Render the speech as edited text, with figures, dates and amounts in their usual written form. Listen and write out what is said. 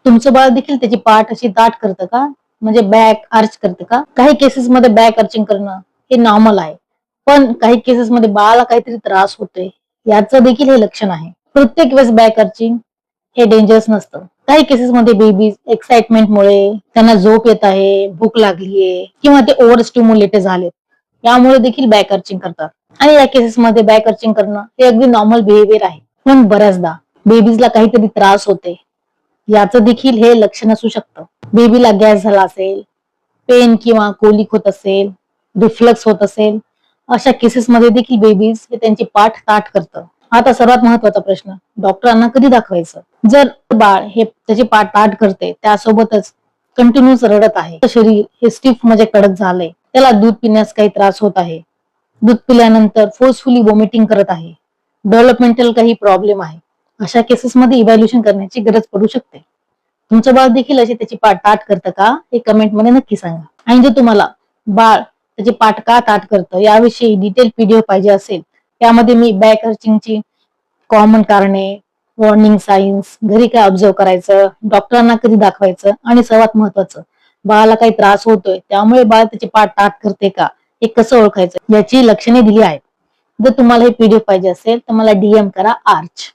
तुमचं बाळ देखील त्याची पाठ अशी ताठ करतं का? म्हणजे बॅक आर्च करतं का? काही केसेस मध्ये बॅक आर्चिंग करणं हे नॉर्मल आहे, पण काही केसेस मध्ये बाळाला काहीतरी त्रास होतोय याचं देखील हे लक्षण आहे. प्रत्येक वेळेस बॅक आर्चिंग हे डेंजरस नसतं. काही केसेस मध्ये बेबीज एक्साइटमेंटमुळे त्यांना झोप येत आहे, भूक लागलीये किंवा ते ओव्हर स्टिम्युलेटेड झालेत, यामुळे देखील बॅक आर्चिंग करतात. आणि या केसेस मध्ये बॅक आर्चिंग करणं हे अगदी नॉर्मल बिहेवियर आहे. पण बऱ्याचदा बेबीजला काहीतरी त्रास होते याचं देखील हे लक्षण असू शकतं. बेबीला गॅस झाला असेल, पेन किंवा कोलिक होत असेल, रिफ्लक्स होत असेल, अशा केसेसमध्ये देखील बेबीज हे त्यांची पाठ ताठ करतं. आता सर्वात महत्वाचा प्रश्न, डॉक्टरांना कधी दाखवायचं? जर बाळ हे त्याची पाठ ताठ करते, त्यासोबतच कंटिन्यूस रडत आहे, शरीर हे स्टिफ म्हणजे कडक झालंय, त्याला दूध पिण्यास काही त्रास होत आहे, दूध पिल्यानंतर फोर्सफुली वॉमिटिंग करत आहे, डेव्हलपमेंटल काही प्रॉब्लेम आहे, अशा केसेसमध्ये इव्हॅल्युएशन करण्याची गरज पडू शकते. तुमचं बाळ देखील अशी त्याची पाठ ताठ करतं का, हे कमेंट मध्ये नक्की सांगा. आणि जर तुम्हाला बाळ त्याची पाठ का ताठ करतं याविषयी डिटेल पीडीएफ पाहिजे असेल, त्यामध्ये मी बॅक आर्चिंगची कॉमन कारणे, वॉर्निंग साइन्स, घरी काय ऑब्झर्व करायचं, डॉक्टरांना कधी दाखवायचं आणि सर्वात महत्वाचं बाळाला काही त्रास होतोय त्यामुळे बाळ त्याची पाठ ताठ करते का हे कसं ओळखायचं याची लक्षणे दिली आहेत. जर तुम्हाला हे पीडीएफ पाहिजे असेल तर मला डीएम करा आर्च.